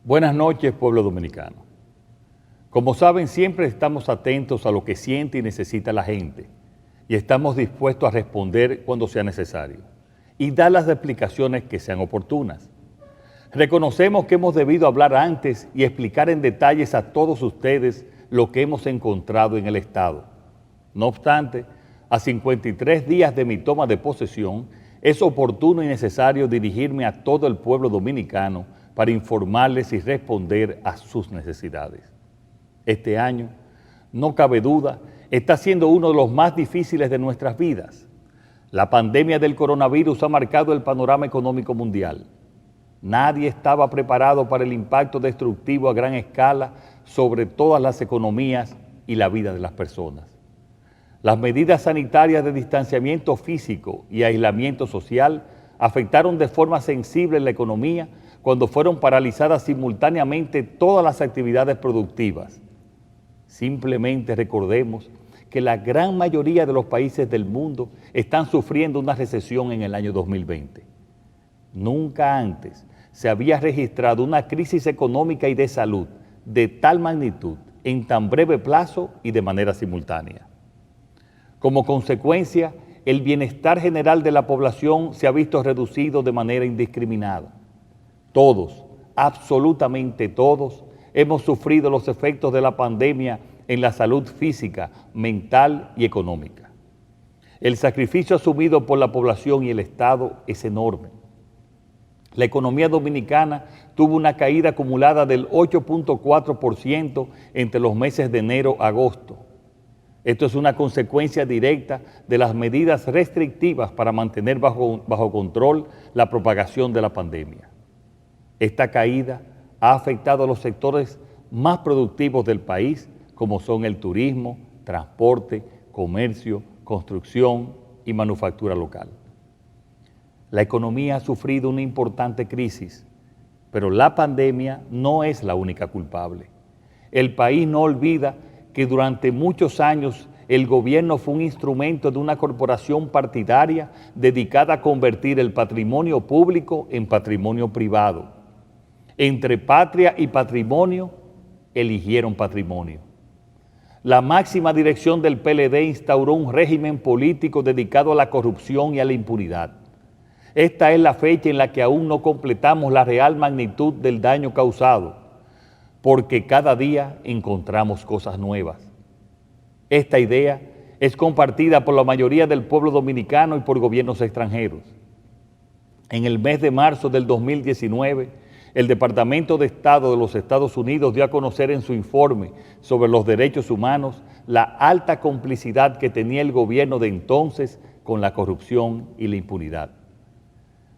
Buenas noches, pueblo dominicano. Como saben, siempre estamos atentos a lo que siente y necesita la gente y estamos dispuestos a responder cuando sea necesario y dar las explicaciones que sean oportunas. Reconocemos que hemos debido hablar antes y explicar en detalles a todos ustedes lo que hemos encontrado en el Estado. No obstante, a 53 días de mi toma de posesión, es oportuno y necesario dirigirme a todo el pueblo dominicano para informarles y responder a sus necesidades. Este año, no cabe duda, está siendo uno de los más difíciles de nuestras vidas. La pandemia del coronavirus ha marcado el panorama económico mundial. Nadie estaba preparado para el impacto destructivo a gran escala sobre todas las economías y la vida de las personas. Las medidas sanitarias de distanciamiento físico y aislamiento social afectaron de forma sensible la economía cuando fueron paralizadas simultáneamente todas las actividades productivas. Simplemente recordemos que la gran mayoría de los países del mundo están sufriendo una recesión en el año 2020. Nunca antes se había registrado una crisis económica y de salud de tal magnitud en tan breve plazo y de manera simultánea. Como consecuencia, el bienestar general de la población se ha visto reducido de manera indiscriminada. Todos, absolutamente todos, hemos sufrido los efectos de la pandemia en la salud física, mental y económica. El sacrificio asumido por la población y el Estado es enorme. La economía dominicana tuvo una caída acumulada del 8.4% entre los meses de enero a agosto. Esto es una consecuencia directa de las medidas restrictivas para mantener bajo control la propagación de la pandemia. Esta caída ha afectado a los sectores más productivos del país, como son el turismo, transporte, comercio, construcción y manufactura local. La economía ha sufrido una importante crisis, pero la pandemia no es la única culpable. El país no olvida que durante muchos años el gobierno fue un instrumento de una corporación partidaria dedicada a convertir el patrimonio público en patrimonio privado. Entre patria y patrimonio, eligieron patrimonio. La máxima dirección del PLD instauró un régimen político dedicado a la corrupción y a la impunidad. Esta es la fecha en la que aún no completamos la real magnitud del daño causado, porque cada día encontramos cosas nuevas. Esta idea es compartida por la mayoría del pueblo dominicano y por gobiernos extranjeros. En el mes de marzo del 2019, el Departamento de Estado de los Estados Unidos dio a conocer en su informe sobre los derechos humanos la alta complicidad que tenía el gobierno de entonces con la corrupción y la impunidad.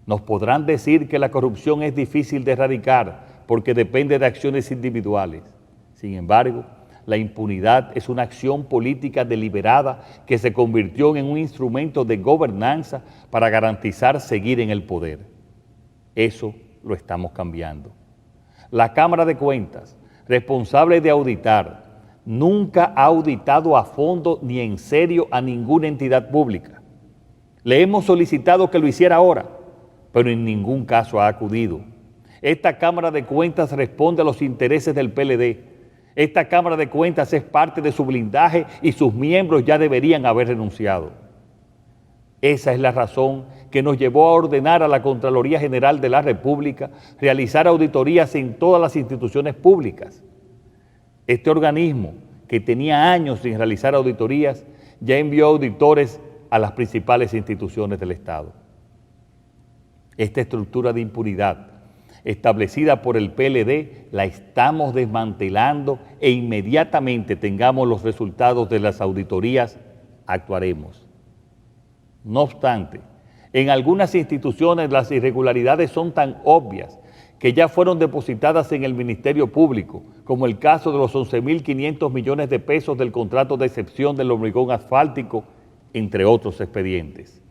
Nos podrán decir que la corrupción es difícil de erradicar porque depende de acciones individuales. Sin embargo, la impunidad es una acción política deliberada que se convirtió en un instrumento de gobernanza para garantizar seguir en el poder. Eso lo estamos cambiando. La Cámara de Cuentas, responsable de auditar, nunca ha auditado a fondo ni en serio a ninguna entidad pública. Le hemos solicitado que lo hiciera ahora, pero en ningún caso ha acudido. Esta Cámara de Cuentas responde a los intereses del PLD. Esta Cámara de Cuentas es parte de su blindaje y sus miembros ya deberían haber renunciado. Esa es la razón que nos llevó a ordenar a la Contraloría General de la República realizar auditorías en todas las instituciones públicas. Este organismo, que tenía años sin realizar auditorías, ya envió auditores a las principales instituciones del Estado. Esta estructura de impunidad establecida por el PLD la estamos desmantelando e inmediatamente tengamos los resultados de las auditorías, actuaremos. No obstante, en algunas instituciones las irregularidades son tan obvias que ya fueron depositadas en el Ministerio Público, como el caso de los 11.500 millones de pesos del contrato de excepción del hormigón asfáltico, entre otros expedientes.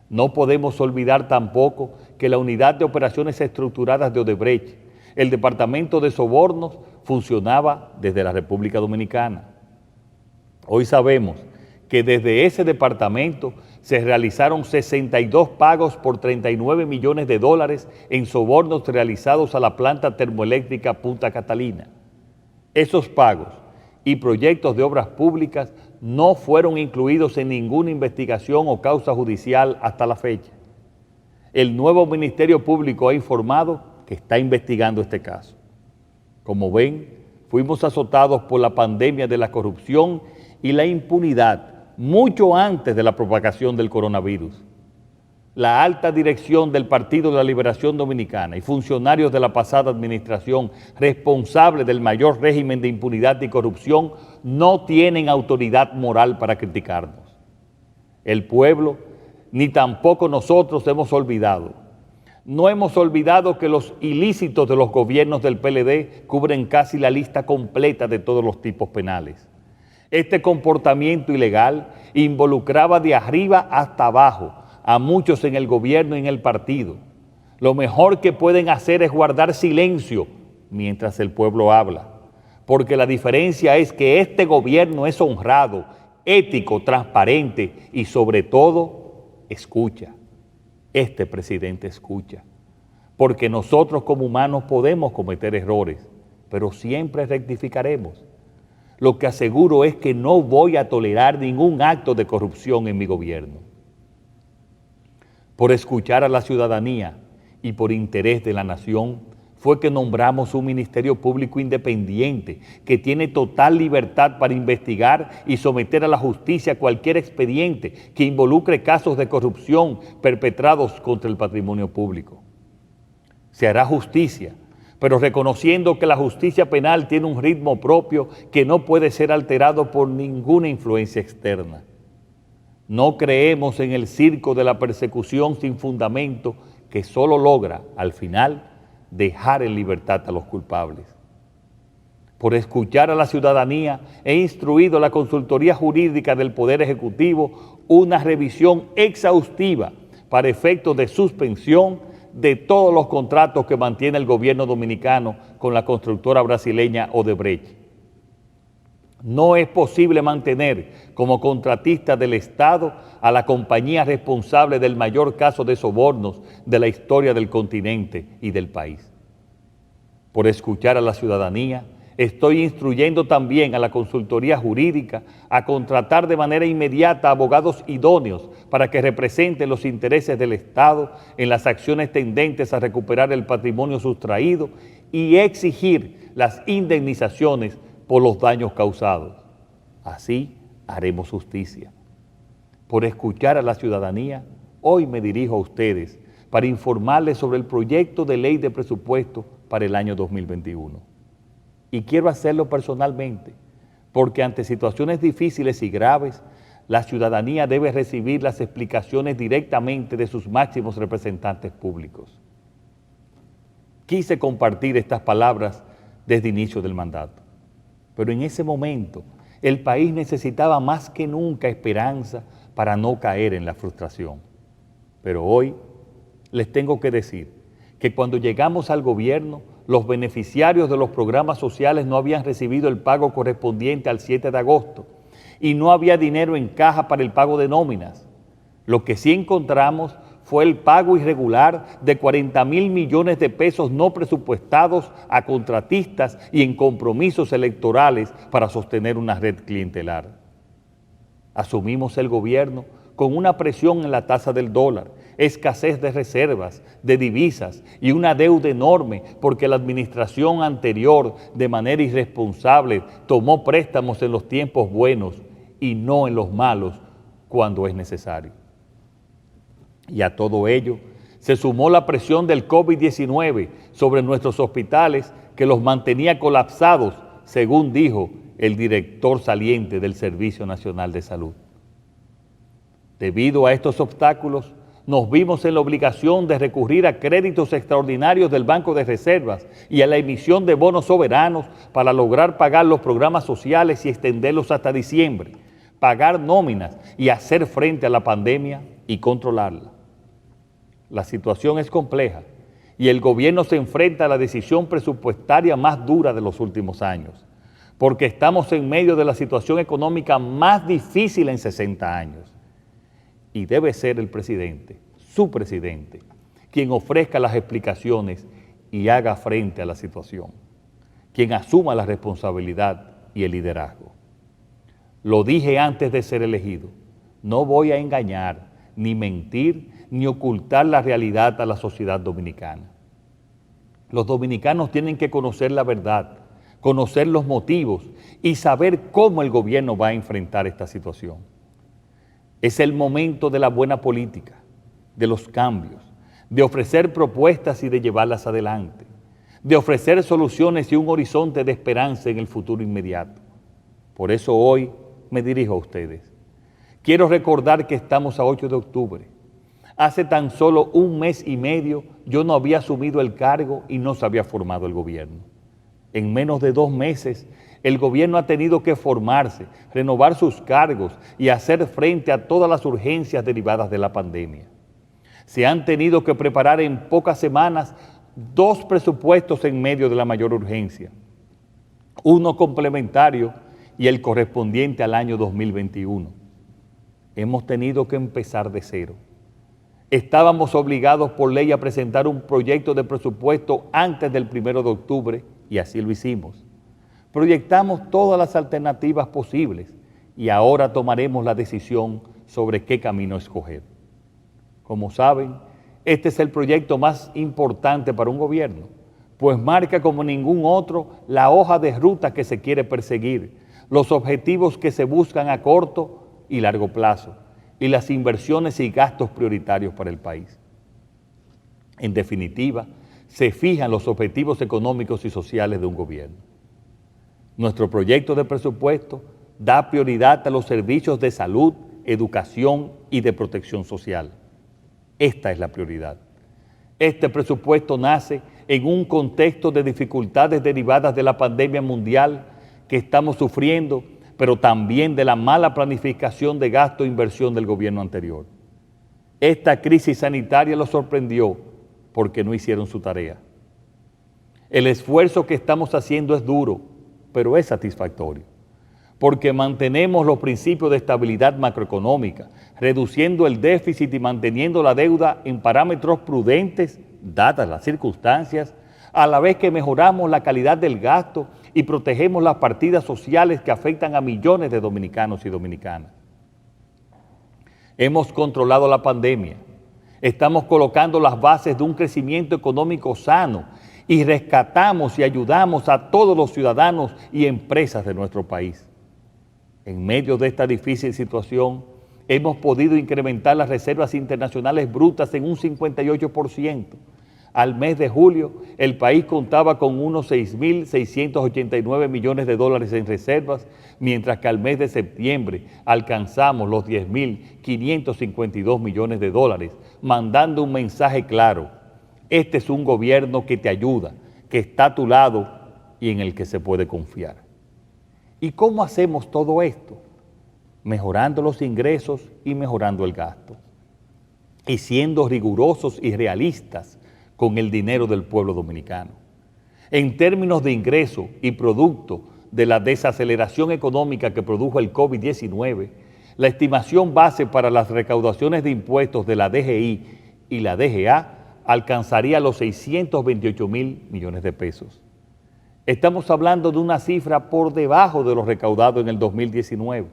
No podemos olvidar tampoco que la Unidad de Operaciones Estructuradas de Odebrecht, el Departamento de Sobornos, funcionaba desde la República Dominicana. Hoy sabemos que desde ese departamento se realizaron 62 pagos por 39 millones de dólares en sobornos realizados a la planta termoeléctrica Punta Catalina. Esos pagos y proyectos de obras públicas no fueron incluidos en ninguna investigación o causa judicial hasta la fecha. El nuevo Ministerio Público ha informado que está investigando este caso. Como ven, fuimos azotados por la pandemia de la corrupción y la impunidad mucho antes de la propagación del coronavirus. La alta dirección del Partido de la Liberación Dominicana y funcionarios de la pasada administración responsables del mayor régimen de impunidad y corrupción no tienen autoridad moral para criticarnos. El pueblo, ni tampoco nosotros hemos olvidado. No hemos olvidado que los ilícitos de los gobiernos del PLD cubren casi la lista completa de todos los tipos penales. Este comportamiento ilegal involucraba de arriba hasta abajo a muchos en el gobierno y en el partido. Lo mejor que pueden hacer es guardar silencio mientras el pueblo habla, porque la diferencia es que este gobierno es honrado, ético, transparente y sobre todo escucha. Este presidente escucha, porque nosotros como humanos podemos cometer errores, pero siempre rectificaremos. Lo que aseguro es que no voy a tolerar ningún acto de corrupción en mi gobierno. Por escuchar a la ciudadanía y por interés de la nación, fue que nombramos un Ministerio Público independiente que tiene total libertad para investigar y someter a la justicia cualquier expediente que involucre casos de corrupción perpetrados contra el patrimonio público. Se hará justicia, pero reconociendo que la justicia penal tiene un ritmo propio que no puede ser alterado por ninguna influencia externa. No creemos en el circo de la persecución sin fundamento que solo logra, al final, dejar en libertad a los culpables. Por escuchar a la ciudadanía, he instruido a la Consultoría Jurídica del Poder Ejecutivo una revisión exhaustiva para efectos de suspensión de todos los contratos que mantiene el gobierno dominicano con la constructora brasileña Odebrecht. No es posible mantener como contratista del Estado a la compañía responsable del mayor caso de sobornos de la historia del continente y del país. Por escuchar a la ciudadanía, estoy instruyendo también a la Consultoría Jurídica a contratar de manera inmediata abogados idóneos para que representen los intereses del Estado en las acciones tendentes a recuperar el patrimonio sustraído y exigir las indemnizaciones por los daños causados. Así haremos justicia. Por escuchar a la ciudadanía, hoy me dirijo a ustedes para informarles sobre el proyecto de ley de presupuesto para el año 2021. Y quiero hacerlo personalmente, porque ante situaciones difíciles y graves, la ciudadanía debe recibir las explicaciones directamente de sus máximos representantes públicos. Quise compartir estas palabras desde el inicio del mandato, pero en ese momento el país necesitaba más que nunca esperanza para no caer en la frustración. Pero hoy les tengo que decir que cuando llegamos al gobierno, los beneficiarios de los programas sociales no habían recibido el pago correspondiente al 7 de agosto y no había dinero en caja para el pago de nóminas. Lo que sí encontramos fue el pago irregular de 40,000 millones de pesos no presupuestados a contratistas y en compromisos electorales para sostener una red clientelar. Asumimos el gobierno con una presión en la tasa del dólar, escasez de reservas, de divisas y una deuda enorme porque la administración anterior de manera irresponsable tomó préstamos en los tiempos buenos y no en los malos cuando es necesario. Y a todo ello se sumó la presión del COVID-19 sobre nuestros hospitales que los mantenía colapsados, según dijo el director saliente del Servicio Nacional de Salud. Debido a estos obstáculos, nos vimos en la obligación de recurrir a créditos extraordinarios del Banco de Reservas y a la emisión de bonos soberanos para lograr pagar los programas sociales y extenderlos hasta diciembre, pagar nóminas y hacer frente a la pandemia y controlarla. La situación es compleja y el gobierno se enfrenta a la decisión presupuestaria más dura de los últimos años, porque estamos en medio de la situación económica más difícil en 60 años. Y debe ser el presidente, su presidente, quien ofrezca las explicaciones y haga frente a la situación, quien asuma la responsabilidad y el liderazgo. Lo dije antes de ser elegido, no voy a engañar, ni mentir, ni ocultar la realidad a la sociedad dominicana. Los dominicanos tienen que conocer la verdad, conocer los motivos y saber cómo el gobierno va a enfrentar esta situación. Es el momento de la buena política, de los cambios, de ofrecer propuestas y de llevarlas adelante, de ofrecer soluciones y un horizonte de esperanza en el futuro inmediato. Por eso hoy me dirijo a ustedes. Quiero recordar que estamos a 8 de octubre. Hace tan solo un mes y medio yo no había asumido el cargo y no se había formado el gobierno. En menos de 2 meses, el gobierno ha tenido que formarse, renovar sus cargos y hacer frente a todas las urgencias derivadas de la pandemia. Se han tenido que preparar en pocas semanas 2 presupuestos en medio de la mayor urgencia, uno complementario y el correspondiente al año 2021. Hemos tenido que empezar de cero. Estábamos obligados por ley a presentar un proyecto de presupuesto antes del 1 de octubre y así lo hicimos. Proyectamos todas las alternativas posibles y ahora tomaremos la decisión sobre qué camino escoger. Como saben, este es el proyecto más importante para un gobierno, pues marca como ningún otro la hoja de ruta que se quiere perseguir, los objetivos que se buscan a corto y largo plazo y las inversiones y gastos prioritarios para el país. En definitiva, se fijan los objetivos económicos y sociales de un gobierno. Nuestro proyecto de presupuesto da prioridad a los servicios de salud, educación y de protección social. Esta es la prioridad. Este presupuesto nace en un contexto de dificultades derivadas de la pandemia mundial que estamos sufriendo, pero también de la mala planificación de gasto e inversión del gobierno anterior. Esta crisis sanitaria los sorprendió porque no hicieron su tarea. El esfuerzo que estamos haciendo es duro, pero es satisfactorio, porque mantenemos los principios de estabilidad macroeconómica, reduciendo el déficit y manteniendo la deuda en parámetros prudentes, dadas las circunstancias, a la vez que mejoramos la calidad del gasto y protegemos las partidas sociales que afectan a millones de dominicanos y dominicanas. Hemos controlado la pandemia, estamos colocando las bases de un crecimiento económico sano y rescatamos y ayudamos a todos los ciudadanos y empresas de nuestro país. En medio de esta difícil situación, hemos podido incrementar las reservas internacionales brutas en un 58%. Al mes de julio, el país contaba con unos 6.689 millones de dólares en reservas, mientras que al mes de septiembre alcanzamos los 10.552 millones de dólares, mandando un mensaje claro: este es un gobierno que te ayuda, que está a tu lado y en el que se puede confiar. ¿Y cómo hacemos todo esto? Mejorando los ingresos y mejorando el gasto, y siendo rigurosos y realistas con el dinero del pueblo dominicano. En términos de ingreso y producto de la desaceleración económica que produjo el COVID-19, la estimación base para las recaudaciones de impuestos de la DGI y la DGA alcanzaría los 628.000 millones de pesos. Estamos hablando de una cifra por debajo de lo recaudado en el 2019,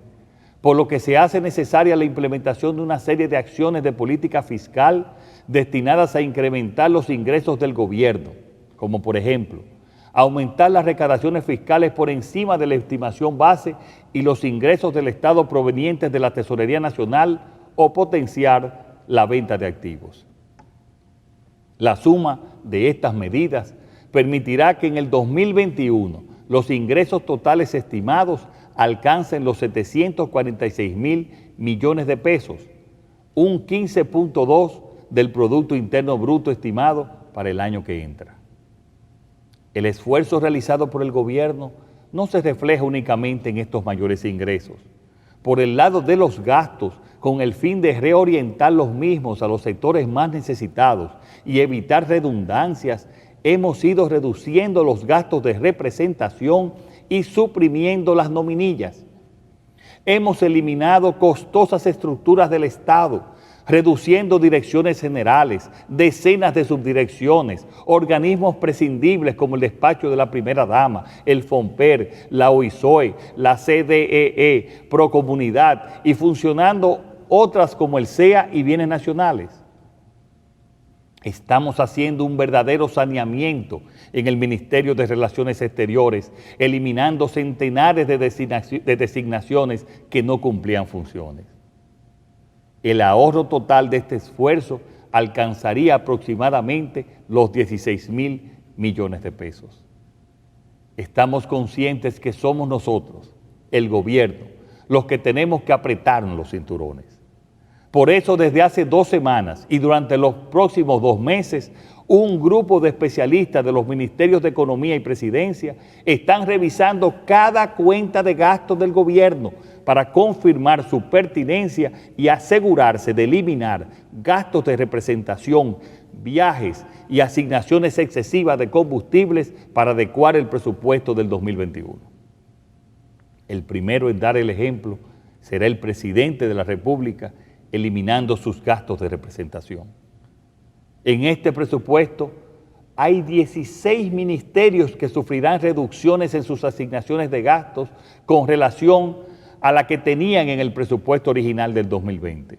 por lo que se hace necesaria la implementación de una serie de acciones de política fiscal destinadas a incrementar los ingresos del gobierno, como por ejemplo, aumentar las recaudaciones fiscales por encima de la estimación base y los ingresos del Estado provenientes de la Tesorería Nacional o potenciar la venta de activos. La suma de estas medidas permitirá que en el 2021 los ingresos totales estimados alcancen los 746.000 millones de pesos, un 15.2% del Producto Interno Bruto estimado para el año que entra. El esfuerzo realizado por el gobierno no se refleja únicamente en estos mayores ingresos. Por el lado de los gastos, con el fin de reorientar los mismos a los sectores más necesitados y evitar redundancias, hemos ido reduciendo los gastos de representación y suprimiendo las nominillas. Hemos eliminado costosas estructuras del Estado, reduciendo direcciones generales, decenas de subdirecciones, organismos prescindibles como el despacho de la primera dama, el FONPER, la OISOE, la CDEE, Procomunidad y funcionando otras como el SEA y Bienes Nacionales. Estamos haciendo un verdadero saneamiento en el Ministerio de Relaciones Exteriores, eliminando centenares de designaciones que no cumplían funciones. El ahorro total de este esfuerzo alcanzaría aproximadamente los 16,000 millones de pesos. Estamos conscientes que somos nosotros, el gobierno, los que tenemos que apretarnos los cinturones. Por eso, desde hace 2 semanas y durante los próximos 2 meses, un grupo de especialistas de los Ministerios de Economía y Presidencia están revisando cada cuenta de gastos del gobierno para confirmar su pertinencia y asegurarse de eliminar gastos de representación, viajes y asignaciones excesivas de combustibles para adecuar el presupuesto del 2021. El primero en dar el ejemplo será el presidente de la República, eliminando sus gastos de representación. En este presupuesto hay 16 ministerios que sufrirán reducciones en sus asignaciones de gastos con relación a la que tenían en el presupuesto original del 2020.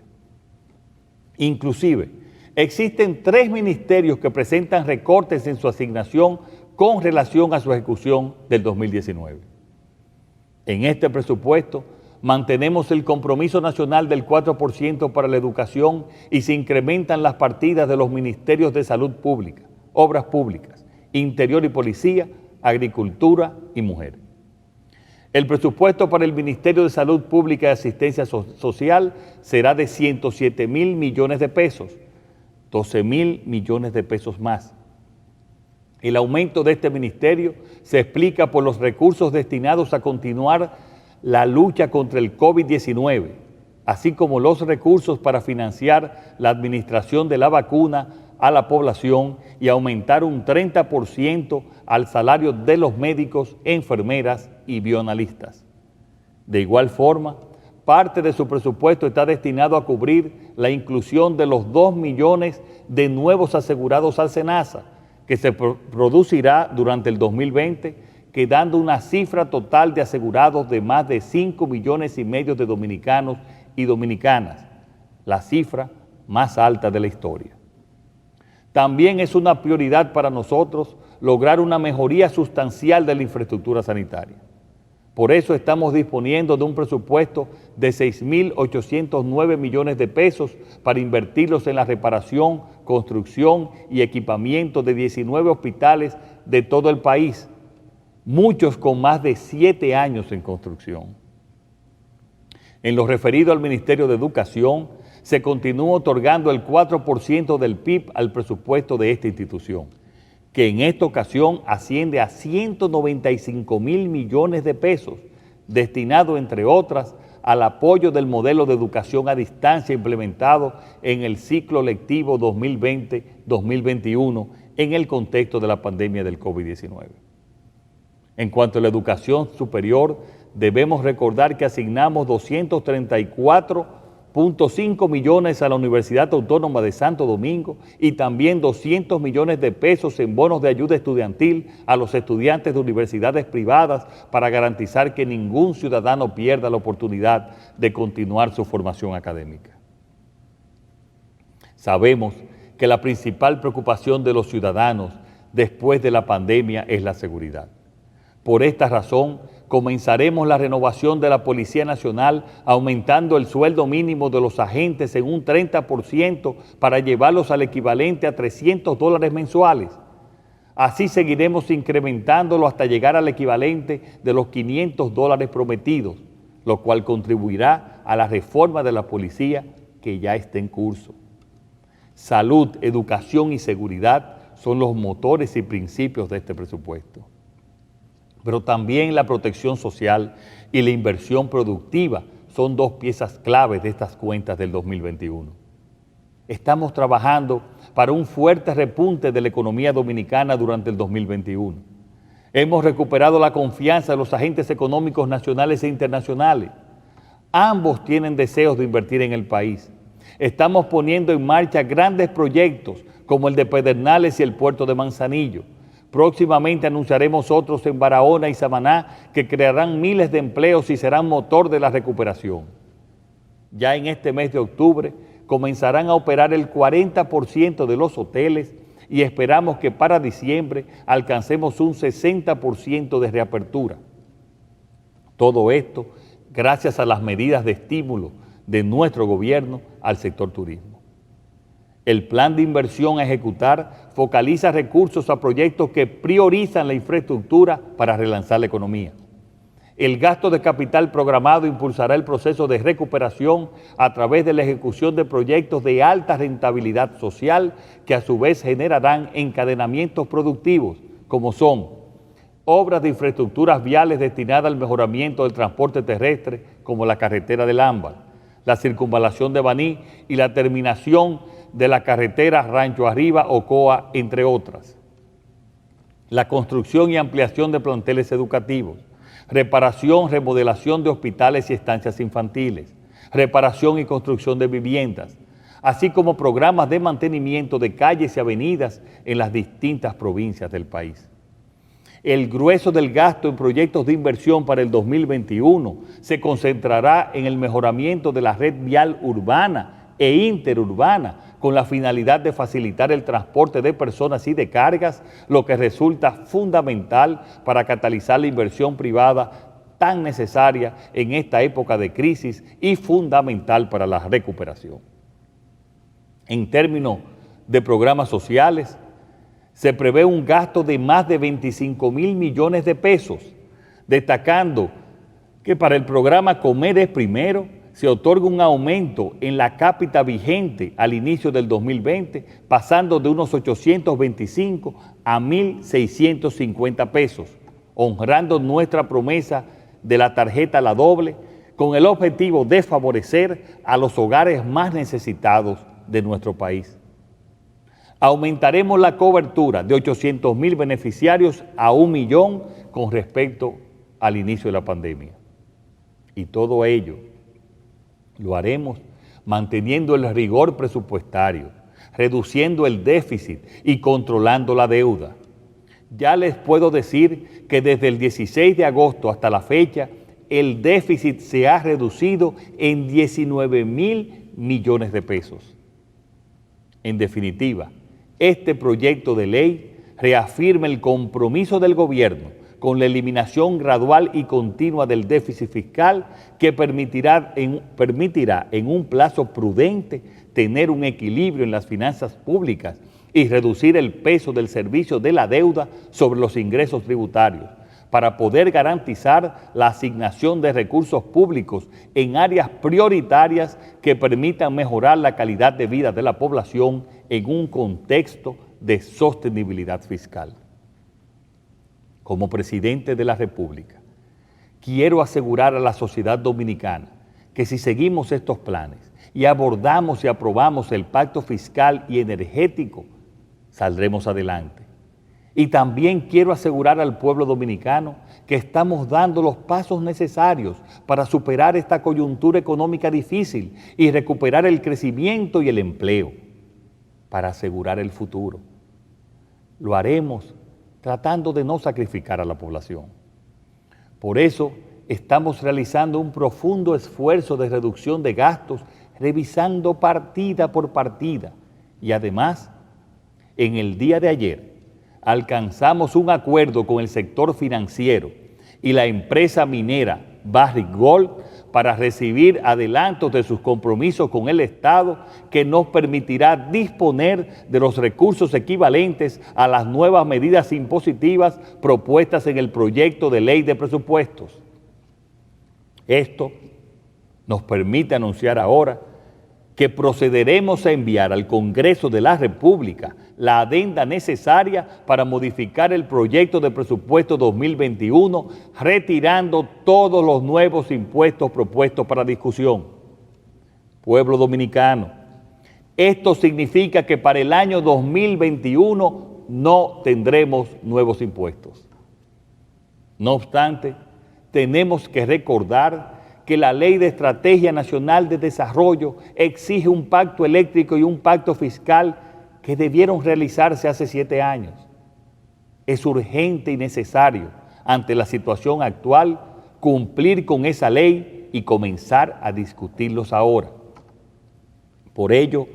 Inclusive, existen 3 ministerios que presentan recortes en su asignación con relación a su ejecución del 2019. En este presupuesto, mantenemos el compromiso nacional del 4% para la educación y se incrementan las partidas de los ministerios de Salud Pública, Obras Públicas, Interior y Policía, Agricultura y Mujer. El presupuesto para el Ministerio de Salud Pública y Asistencia Social será de 107,000 millones de pesos, 12,000 millones de pesos más. El aumento de este ministerio se explica por los recursos destinados a continuar la lucha contra el COVID-19, así como los recursos para financiar la administración de la vacuna a la población y aumentar un 30% al salario de los médicos, enfermeras y bioanalistas. De igual forma, parte de su presupuesto está destinado a cubrir la inclusión de los 2 millones de nuevos asegurados al SENASA, que se producirá durante el 2020, quedando una cifra total de asegurados de más de 5,5 millones de dominicanos y dominicanas, la cifra más alta de la historia. También es una prioridad para nosotros lograr una mejoría sustancial de la infraestructura sanitaria. Por eso estamos disponiendo de un presupuesto de 6,809 millones de pesos para invertirlos en la reparación, construcción y equipamiento de 19 hospitales de todo el país, muchos con más de 7 años en construcción. En lo referido al Ministerio de Educación, se continúa otorgando el 4% del PIB al presupuesto de esta institución, que en esta ocasión asciende a 195,000 millones de pesos, destinado, entre otras, al apoyo del modelo de educación a distancia implementado en el ciclo lectivo 2020-2021 en el contexto de la pandemia del COVID-19. En cuanto a la educación superior, debemos recordar que asignamos 234,5 millones a la Universidad Autónoma de Santo Domingo y también 200 millones de pesos en bonos de ayuda estudiantil a los estudiantes de universidades privadas para garantizar que ningún ciudadano pierda la oportunidad de continuar su formación académica. Sabemos que la principal preocupación de los ciudadanos después de la pandemia es la seguridad. Por esta razón, comenzaremos la renovación de la Policía Nacional aumentando el sueldo mínimo de los agentes en un 30% para llevarlos al equivalente a $300 mensuales. Así seguiremos incrementándolo hasta llegar al equivalente de los $500 prometidos, lo cual contribuirá a la reforma de la policía que ya está en curso. Salud, educación y seguridad son los motores y principios de este presupuesto. Pero también la protección social y la inversión productiva son 2 piezas claves de estas cuentas del 2021. Estamos trabajando para un fuerte repunte de la economía dominicana durante el 2021. Hemos recuperado la confianza de los agentes económicos nacionales e internacionales. Ambos tienen deseos de invertir en el país. Estamos poniendo en marcha grandes proyectos como el de Pedernales y el puerto de Manzanillo. Próximamente anunciaremos otros en Barahona y Samaná que crearán miles de empleos y serán motor de la recuperación. Ya en este mes de octubre comenzarán a operar el 40% de los hoteles y esperamos que para diciembre alcancemos un 60% de reapertura. Todo esto gracias a las medidas de estímulo de nuestro gobierno al sector turismo. El plan de inversión a ejecutar focaliza recursos a proyectos que priorizan la infraestructura para relanzar la economía. El gasto de capital programado impulsará el proceso de recuperación a través de la ejecución de proyectos de alta rentabilidad social que a su vez generarán encadenamientos productivos, como son obras de infraestructuras viales destinadas al mejoramiento del transporte terrestre, como la carretera del Ámbar, la circunvalación de Baní y la terminación de la carretera Rancho Arriba, Ocoa, entre otras. La construcción y ampliación de planteles educativos, reparación, remodelación de hospitales y estancias infantiles, reparación y construcción de viviendas, así como programas de mantenimiento de calles y avenidas en las distintas provincias del país. El grueso del gasto en proyectos de inversión para el 2021 se concentrará en el mejoramiento de la red vial urbana e interurbana, con la finalidad de facilitar el transporte de personas y de cargas, lo que resulta fundamental para catalizar la inversión privada tan necesaria en esta época de crisis y fundamental para la recuperación. En términos de programas sociales, se prevé un gasto de más de 25.000 millones de pesos, destacando que para el programa Comer es Primero se otorga un aumento en la cápita vigente al inicio del 2020, pasando de unos 825 a 1.650 pesos, honrando nuestra promesa de la tarjeta La Doble, con el objetivo de favorecer a los hogares más necesitados de nuestro país. Aumentaremos la cobertura de 800.000 beneficiarios a 1 millón con respecto al inicio de la pandemia. Y todo ello lo haremos manteniendo el rigor presupuestario, reduciendo el déficit y controlando la deuda. Ya les puedo decir que desde el 16 de agosto hasta la fecha, el déficit se ha reducido en 19.000 millones de pesos. En definitiva, este proyecto de ley reafirma el compromiso del gobierno con la eliminación gradual y continua del déficit fiscal que permitirá en un plazo prudente tener un equilibrio en las finanzas públicas y reducir el peso del servicio de la deuda sobre los ingresos tributarios para poder garantizar la asignación de recursos públicos en áreas prioritarias que permitan mejorar la calidad de vida de la población en un contexto de sostenibilidad fiscal. Como presidente de la República, quiero asegurar a la sociedad dominicana que si seguimos estos planes y abordamos y aprobamos el pacto fiscal y energético, saldremos adelante. Y también quiero asegurar al pueblo dominicano que estamos dando los pasos necesarios para superar esta coyuntura económica difícil y recuperar el crecimiento y el empleo, para asegurar el futuro. Lo haremos tratando de no sacrificar a la población. Por eso estamos realizando un profundo esfuerzo de reducción de gastos, revisando partida por partida. Y además, en el día de ayer, alcanzamos un acuerdo con el sector financiero y la empresa minera Barrick Gold para recibir adelantos de sus compromisos con el Estado que nos permitirá disponer de los recursos equivalentes a las nuevas medidas impositivas propuestas en el proyecto de ley de presupuestos. Esto nos permite anunciar ahora que procederemos a enviar al Congreso de la República la adenda necesaria para modificar el proyecto de presupuesto 2021, retirando todos los nuevos impuestos propuestos para discusión. Pueblo dominicano, Esto significa que para el año 2021 no tendremos nuevos impuestos. No obstante, tenemos que recordar que la Ley de Estrategia Nacional de Desarrollo exige un pacto eléctrico y un pacto fiscal que debieron realizarse hace 7 años. Es urgente y necesario, ante la situación actual, cumplir con esa ley y comenzar a discutirlos ahora. Por ello,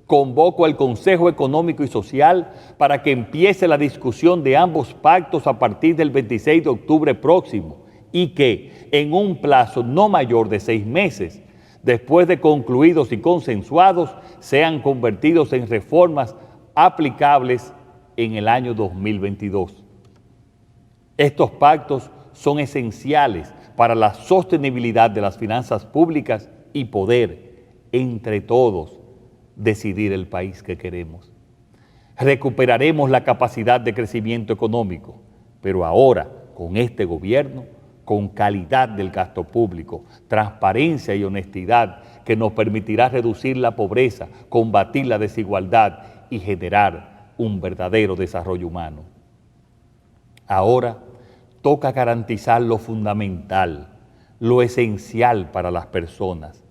convoco al Consejo Económico y Social para que empiece la discusión de ambos pactos a partir del 26 de octubre próximo y que, en un plazo no mayor de 6 meses, después de concluidos y consensuados, sean convertidos en reformas aplicables en el año 2022. Estos pactos son esenciales para la sostenibilidad de las finanzas públicas y poder, entre todos, decidir el país que queremos. Recuperaremos la capacidad de crecimiento económico, pero ahora, con este gobierno, con calidad del gasto público, transparencia y honestidad que nos permitirá reducir la pobreza, combatir la desigualdad y generar un verdadero desarrollo humano. Ahora toca garantizar lo fundamental, lo esencial para las personas,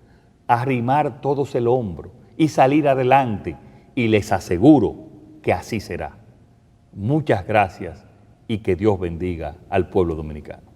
arrimar todos el hombro y salir adelante, y les aseguro que así será. Muchas gracias y que Dios bendiga al pueblo dominicano.